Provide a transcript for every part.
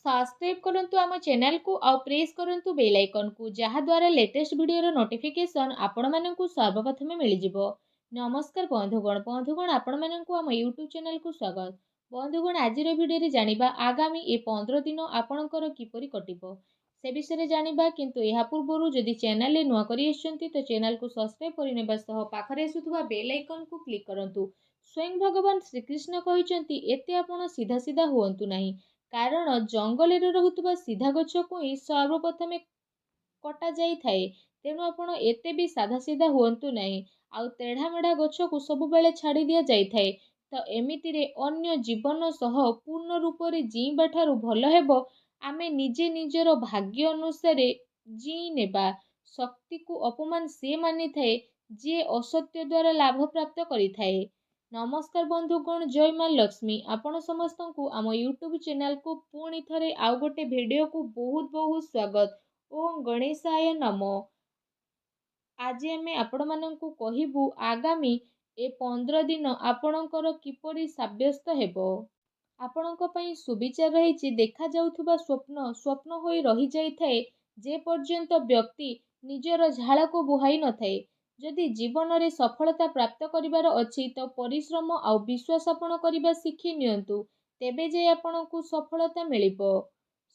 Subscribe करंतु आम channel को आउ प्रेस करंतु बेल आइकन को जहा द्वारा लेटेस्ट वीडियो नोटिफिकेशन आपण मानकु सर्वप्रथमे मिल जिवो। नमस्कार बंधुगण आपण मानकु आम यूट्यूब चैनल को स्वागत। बंधुगण आज वीडियो रे जानिबा आगामी ए 15 दिन आपणकर किपरि कटिबो से विषय जानिबा, किंतु एहा पूर्वरु जदि चैनल रे नुआ करि आछंती तो चैनल को सब्सक्राइब करिनेबा सह पाखरे आसुथुबा बेल आइकन को क्लिक करंतु। स्वयं भगवान श्रीकृष्ण कहिसंती एते आपण सीधा सीधा हुअंतु नाही, कारण जंगल रे रहुतुबा सीधा गछ को ही सर्वप्रथमे कटा जाई थाए। तेणु आपण एते भी साधा सीधा हुअंतु नाही, आउ तेढ़ा मेढ़ा गछ को सब बेले छाड़ी दिया जाई थाए। तो एमिति रे अन्य जीवन सह पूर्ण रूप रे जीवा ठारू भल हेबो आमे निजे निजर भाग्य अनुसार जी नेबा। शक्ति को अपमान से मानि थाए जे असत्य द्वारा लाभ प्राप्त करि थाए। नमस्कार बंधुगण, जय माँ लक्ष्मी। आपण समस्त को आम यूट्यूब चैनल को पुणी थरे आउ गोटे वीडियो को बहुत बहुत स्वागत। ओम गणेशाय नमो। आज आमे आपण माननकु कहिबु आगामी ए 15 दिन आपणकर किपरि साब्यस्त हेबो। आपणक पई सुविचार रहिछि। देखा जाउथुबा स्वप्न स्वप्न होई रहि जाई थाए जे पर्यंत व्यक्ति निजर झाड़ को बुहाई न थाए। जदि जीवन रे सफलता प्राप्त करिवार अछि तो परिश्रम आउ विश्वास आपण करिबा शिखि नियंतु, तेबे जे आपणकु सफलता मिलिबो।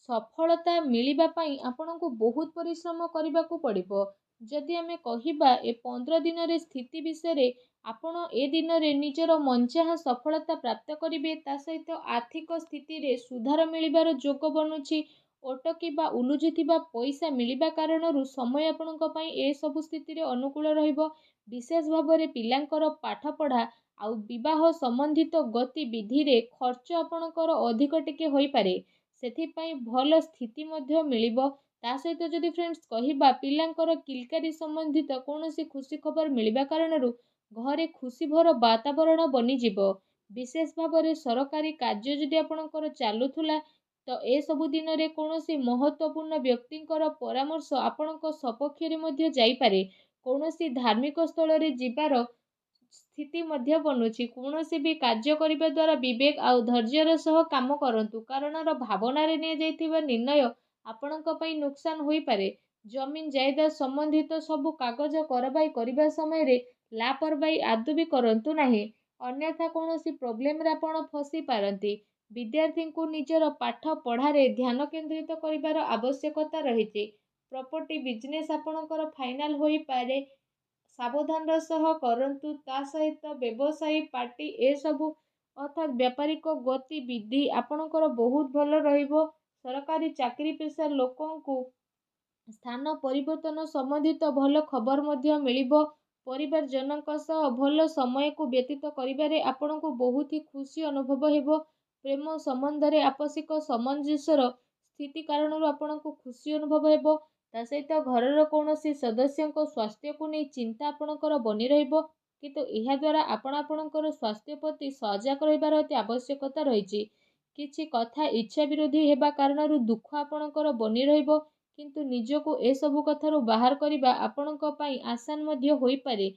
सफलता मिलिबा पई आपणकु बहुत परिश्रम करिबाकू पड़िबो। जदि आमे कहिबा ए 15 दिन रे स्थिति विषय रे, आपण ए दिन रे निजर मनचाहा सफलता प्राप्त करिवे। ता सहित आर्थिक स्थिति रे सुधार मिलिबार जोग बनुछि। अटकी बा उलुझिथिबा पैसा मिलिबा कारणरू समय आपणक पई ए सब स्थिति रे अनुकूल रहिबो। विशेष भाବରେ पिलांकर पाठ पढ़ा आउ विवाह संबंधित गतिविधि रे खर्च आपणकर अधिक टिके होई पारे, सेथिपई भल स्थिति मध्य मिलिबो। ता सहित जदि फ्रेंड्स कहिबा पिलांकर किलकारी संबंधित कौनसी खुशी खबर मिलिबा कारणरू घरे खुशी भर वातावरण बनी जिवो। विशेष भाବରେ सरकारी कार्य जदि आपणकर चालुथुला तो ए सबु दिन रे कौनसी महत्वपूर्ण व्यक्तिंकर परामर्श आपणक सपक्ष रे मध्य जाई पारे। कौनसी धार्मिक स्थल रे जिबार स्थिति मध्य बनुछि। कौनसी भी कार्य करिबा द्वारा विवेक आउ धैर्यर सह काम करंतु, कारण भावना रे ने जाइथिबा निर्णय आपणक पई नुकसान होई पारे। जमीन जायदाद संबंधित सबु कागज करबाई करिबा समय रे लापरवाही आदु भी करंतु नाही, अन्यथा कौनसी प्रॉब्लम रे आपण फसी पारंती। विद्यार्थी को निजर पाठ पढ़ारे ध्यान केंद्रित करिबार आवश्यकता रहिछि। प्रॉपर्टी बिजनेस आपणकर फाइनल होई पारे, सावधान सह करंतु। ता सहित व्यवसायी पार्टी ए सबु अर्थात व्यापारिक गतिविधि आपणकर बहुत भल रहिबो। सरकारी चाकरी पेशा लोकंकु स्थान परिवर्तन संबंधित भल खबर मध्य मिलिबो। परिवार जनक सह भल समय को व्यतीत करिबारे आपणको बहुत ही खुशी अनुभव हेबो। प्रेम संबंध रे आपसिक सामंजस्यर स्थिति कारणरू आपणको खुशी अनुभव हेबो। ता सहित घरर कौनसी सदस्यଙ୍କ स्वास्थ्य को नहीं चिंता आपणकर बनी रहिबो, किंतु एहा द्वारा आपणकर स्वास्थ्य प्रति सजग रहिबार अति आवश्यकता रहिछि। किछि कथा इच्छा विरोधी हेबा कारणरू दुख आपणकर बनी रहिबो, किंतु निजको ए सबु कथारू बाहर करिबा आपणक पई आसान मध्य होई पारे।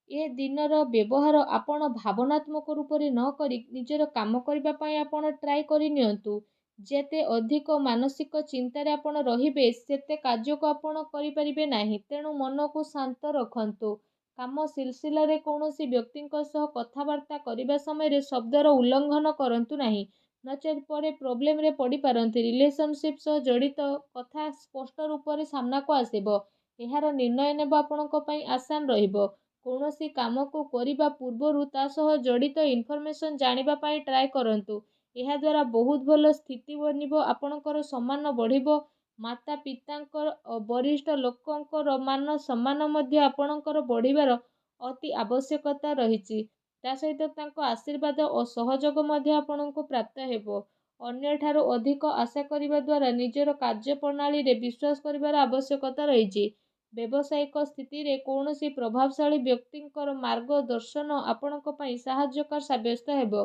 ए दिनर व्यवहार आपण भावनात्मक रूप रे न करी निजर काम करिबा पई आपण ट्राई करि नियंतु। जेते अधिक मानसिक चिंतारे आपण रहिबे सेते कार्य को आपण करि परिबे नाही। तेणु मन को शांत रखंतु। काम सिलसिला रे कौनसी व्यक्तिंक सह कथावार्ता करिबा समय रे शब्दर उल्लंघन करंतु नाही, नचेत परे प्रॉब्लम रे पड़ी पारंती। रिलेशनशिप सह जड़ित कथा स्पष्ट रूप रे सामना को आसीबो। एहार निर्णय नेबा आपणक पई आसान रहिबो। कौनसी काम को करिबा पूर्वरु ता सह जड़ित इनफॉरमेशन जानिबा पई ट्राई करंतु। एहा द्वारा बहुत भल स्थिति बनिबो। आपणकर सम्मान बढ़िबो। माता पितांकर वरिष्ठ लोकंकर मान सम्मान मध्य आपणकर बढ़िबार अति आवश्यकता रहिछि। ता सहित तांको आशीर्वाद और सहयोग मध्य आपणको प्राप्त हेबो। अन्य ठारो अधिक आशा करिबा द्वारा निजर कार्य प्रणाली रे विश्वास करिबार आवश्यकता रहिछि। व्यावसायिक स्थिति रे कौनसी प्रभावशाली व्यक्तिंकर मार्गदर्शन आपणक पई सहायकर साब्यस्त हेबो।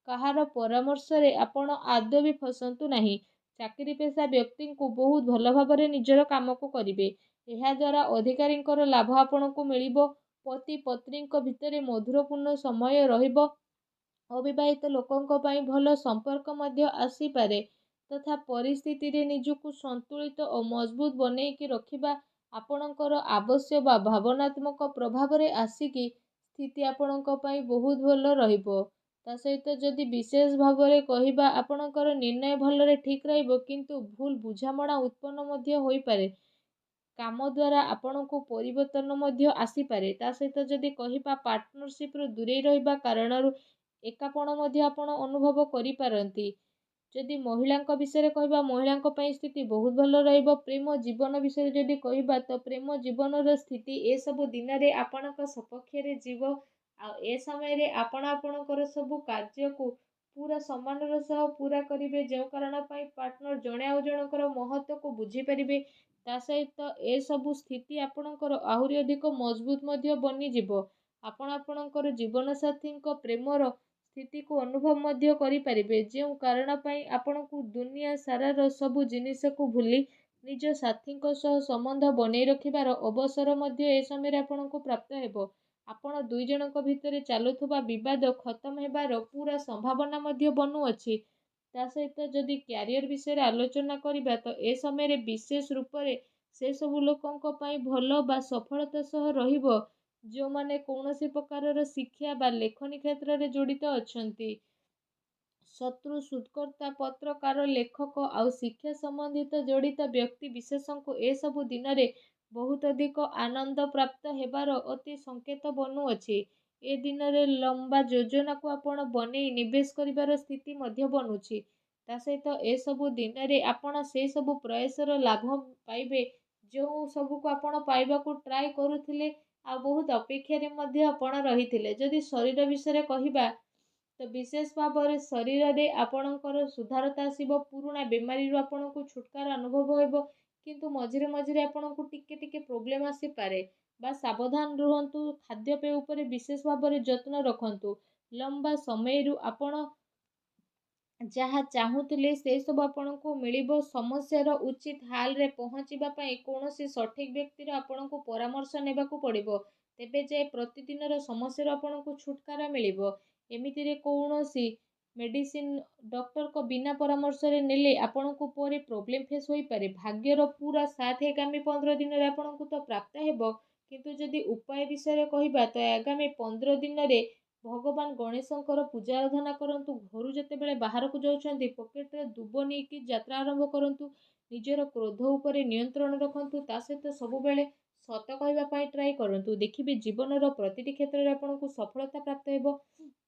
कहार परामर्श रे आपण आदौ भी फसंतु नाही। चाकरी पेशा व्यक्ति को बहुत भल भाବରେ निजर काम को करिवे। एहा द्वारा अधिकारींकर लाभ आपणको मिलिबो। पति पत्नींक भितरे मधुरपूर्ण समय रहिबो। अविवाहित लोकंक पई भल संपर्क मध्य आसी पारे। ତଥା ପରିସ୍ଥିତିରେ ନିଜକୁ ସନ୍ତୁଳିତ ଓ ମଜବୁତ ବନେଇକି ରଖିବା ଆପଣଙ୍କର ଆବଶ୍ୟକ ବା ଭାବନାତ୍ମକ ପ୍ରଭାବରେ ଆସିକି ସ୍ଥିତି ଆପଣଙ୍କ ପାଇଁ ବହୁତ ଭଲ ରହିବ। ତା ସହିତ ଯଦି ବିଶେଷ ଭାବରେ କହିବା ଆପଣଙ୍କର ନିର୍ଣ୍ଣୟ ଭଲରେ ଠିକ୍ ରହିବ, କିନ୍ତୁ ଭୁଲ ବୁଝାମଣା ଉତ୍ପନ୍ନ ମଧ୍ୟ ହୋଇପାରେ। କାମ ଦ୍ୱାରା ଆପଣଙ୍କୁ ପରିବର୍ତ୍ତନ ମଧ୍ୟ ଆସିପାରେ। ତା ସହିତ ଯଦି କହିବା ପାର୍ଟନରସିପ୍ରୁ ଦୂରେଇ ରହିବା କାରଣରୁ ଏକାପଣ ମଧ୍ୟ ଆପଣ ଅନୁଭବ କରିପାରନ୍ତି। ଯଦି ମହିଳାଙ୍କ ବିଷୟରେ କହିବା, ମହିଳାଙ୍କ ପାଇଁ ସ୍ଥିତି ବହୁତ ଭଲ ରହିବ। ପ୍ରେମ ଜୀବନ ବିଷୟରେ ଯଦି କହିବା, ତ ପ୍ରେମ ଜୀବନର ସ୍ଥିତି ଏସବୁ ଦିନରେ ଆପଣଙ୍କ ସପକ୍ଷରେ ଯିବ। ଆଉ ଏ ସମୟରେ ଆପଣ ଆପଣଙ୍କର ସବୁ କାର୍ଯ୍ୟକୁ ପୁରା ସମ୍ମାନର ସହ ପୁରା କରିବେ, ଯେଉଁ କାରଣ ପାଇଁ ପାର୍ଟନର ଜଣେ ଆଉ ଜଣଙ୍କର ମହତ୍ତ୍ୱକୁ ବୁଝିପାରିବେ। ତା ସହିତ ଏସବୁ ସ୍ଥିତି ଆପଣଙ୍କର ଆହୁରି ଅଧିକ ମଜବୁତ ମଧ୍ୟ ବନିଯିବ। ଆପଣ ଆପଣଙ୍କର ଜୀବନସାଥୀଙ୍କ ପ୍ରେମର ସ୍ଥିତିକୁ ଅନୁଭବ ମଧ୍ୟ କରିପାରିବେ, ଯେଉଁ କାରଣ ପାଇଁ ଆପଣଙ୍କୁ ଦୁନିଆ ସାରାର ସବୁ ଜିନିଷକୁ ଭୁଲି ନିଜ ସାଥୀଙ୍କ ସହ ସମ୍ବନ୍ଧ ବନେଇ ରଖିବାର ଅବସର ମଧ୍ୟ ଏ ସମୟରେ ଆପଣଙ୍କୁ ପ୍ରାପ୍ତ ହେବ। ଆପଣ ଦୁଇ ଜଣଙ୍କ ଭିତରେ ଚାଲୁଥିବା ବିବାଦ ଖତମ ହେବାର ପୁରା ସମ୍ଭାବନା ମଧ୍ୟ ବନୁଅଛି। ତା ସହିତ ଯଦି କ୍ୟାରିୟର ବିଷୟରେ ଆଲୋଚନା କରିବା, ତ ଏ ସମୟରେ ବିଶେଷ ରୂପରେ ସେ ସବୁ ଲୋକଙ୍କ ପାଇଁ ଭଲ ବା ସଫଳତା ସହ ରହିବ ଯେଉଁମାନେ କୌଣସି ପ୍ରକାରର ଶିକ୍ଷା ବା ଲେଖନୀ କ୍ଷେତ୍ରରେ ଜଡ଼ିତ ଅଛନ୍ତି। ଶତ୍ରୁ, ଶୋଧକର୍ତ୍ତା, ପତ୍ରକାର, ଲେଖକ ଆଉ ଶିକ୍ଷା ସମ୍ବନ୍ଧିତ ଜଡ଼ିତ ବ୍ୟକ୍ତି ବିଶେଷଙ୍କୁ ଏସବୁ ଦିନରେ ବହୁତ ଅଧିକ ଆନନ୍ଦ ପ୍ରାପ୍ତ ହେବାର ଅତି ସଂକେତ ବନୁଅଛି। ଏ ଦିନରେ ଲମ୍ବା ଯୋଜନାକୁ ଆପଣ ବନେଇ ନିବେଶ କରିବାର ସ୍ଥିତି ମଧ୍ୟ ବନୁଛି। ତା ସହିତ ଏସବୁ ଦିନରେ ଆପଣ ସେ ସବୁ ପ୍ରୟାସର ଲାଭ ପାଇବେ ଯେଉଁ ସବୁକୁ ଆପଣ ପାଇବାକୁ ଟ୍ରାଏ କରୁଥିଲେ ଆଉ ବହୁତ ଅପେକ୍ଷାରେ ମଧ୍ୟ ଆପଣ ରହିଥିଲେ। ଯଦି ଶରୀର ବିଷୟରେ କହିବା, ତ ବିଶେଷ ଭାବରେ ଶରୀରରେ ଆପଣଙ୍କର ସୁଧାରତା ଆସିବ। ପୁରୁଣା ବେମାରୀରୁ ଆପଣଙ୍କୁ ଛୁଟକାରା ଅନୁଭବ ହେବ, କିନ୍ତୁ ମଝିରେ ମଝିରେ ଆପଣଙ୍କୁ ଟିକେ ଟିକେ ପ୍ରୋବ୍ଲେମ୍ ଆସିପାରେ। ବା ସାବଧାନ ରୁହନ୍ତୁ। ଖାଦ୍ୟପେୟ ଉପରେ ବିଶେଷ ଭାବରେ ଯତ୍ନ ରଖନ୍ତୁ। ଲମ୍ବା ସମୟରୁ ଆପଣ ଯାହା ଚାହୁଁଥିଲେ ସେସବୁ ଆପଣଙ୍କୁ ମିଳିବ। ସମସ୍ୟାର ଉଚିତ ହାଲରେ ପହଞ୍ଚିବା ପାଇଁ କୌଣସି ସଠିକ୍ ବ୍ୟକ୍ତିର ଆପଣଙ୍କୁ ପରାମର୍ଶ ନେବାକୁ ପଡ଼ିବ। ତେବେ ଯାଇ ପ୍ରତିଦିନର ସମସ୍ୟାରୁ ଆପଣଙ୍କୁ ଛୁଟକାରା ମିଳିବ। ଏମିତିରେ କୌଣସି ମେଡ଼ିସିନ ଡକ୍ଟରଙ୍କ ବିନା ପରାମର୍ଶରେ ନେଲେ ଆପଣଙ୍କୁ ପରେ ପ୍ରୋବ୍ଲେମ୍ ଫେସ୍ ହୋଇପାରେ। ଭାଗ୍ୟର ପୁରା ସାଥ ଆଗାମୀ 15 ଦିନରେ ଆପଣଙ୍କୁ ତ ପ୍ରାପ୍ତ ହେବ, କିନ୍ତୁ ଯଦି ଉପାୟ ବିଷୟରେ କହିବା, ତ ଆଗାମୀ 15 ଦିନରେ ଭଗବାନ ଗଣେଶଙ୍କର ପୂଜା ଆରାଧନା କରନ୍ତୁ। ଘରୁ ଯେତେବେଳେ ବାହାରକୁ ଯାଉଛନ୍ତି ପକେଟରେ ଦୁବ ନେଇକି ଯାତ୍ରା ଆରମ୍ଭ କରନ୍ତୁ। ନିଜର କ୍ରୋଧ ଉପରେ ନିୟନ୍ତ୍ରଣ ରଖନ୍ତୁ। ତା ସହିତ ସବୁବେଳେ ସତ କହିବା ପାଇଁ ଟ୍ରାଏ କରନ୍ତୁ। ଦେଖିବେ ଜୀବନର ପ୍ରତିଟି କ୍ଷେତ୍ରରେ ଆପଣଙ୍କୁ ସଫଳତା ପ୍ରାପ୍ତ ହେବ।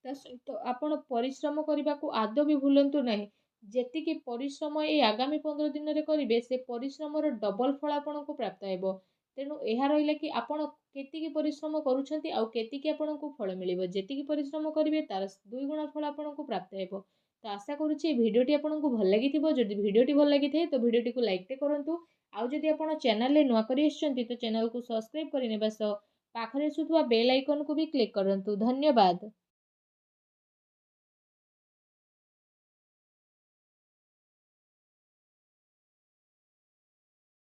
ତା ସହିତ ଆପଣ ପରିଶ୍ରମ କରିବାକୁ ଆଦୌ ବି ଭୁଲନ୍ତୁ ନାହିଁ। ଯେତିକି ପରିଶ୍ରମ ଏଇ ଆଗାମୀ 15 ଦିନରେ କରିବେ, ସେ ପରିଶ୍ରମର ଡବଲ ଫଳ ଆପଣଙ୍କୁ ପ୍ରାପ୍ତ ହେବ। ତେଣୁ ଏହା ରହିଲା କି ଆପଣ କେତିକି ପରିଶ୍ରମ କରୁଛନ୍ତି ଆଉ କେତିକି ଆପଣଙ୍କୁ ଫଳ ମିଳିବ। ଯେତିକି ପରିଶ୍ରମ କରିବେ ତାର 2 ଗୁଣ ଫଳ ଆପଣଙ୍କୁ ପ୍ରାପ୍ତ ହେବ। ତ ଆଶା କରୁଛି এই ଭିଡ଼ିଓଟି ଆପଣଙ୍କୁ ଭଲ ଲାଗିଥିବ। ଯଦି ଭିଡ଼ିଓଟି ଭଲ ଲାଗିଥାଏ ତ ଭିଡ଼ିଓଟିକୁ ଲାଇକ୍ଟେ କରନ୍ତୁ। ଆଉ ଯଦି ଆପଣ ଚ୍ୟାନେଲରେ ନୂଆ କରି ଆସିଛନ୍ତି ତ ଚ୍ୟାନେଲକୁ ସବସ୍କ୍ରାଇବ୍ କରିନେବା ସହ ପାଖରେ ଆସୁଥିବା ବେଲ୍ ଆଇକନକୁ ବି କ୍ଲିକ୍ କରନ୍ତୁ। ଧନ୍ୟବାଦ।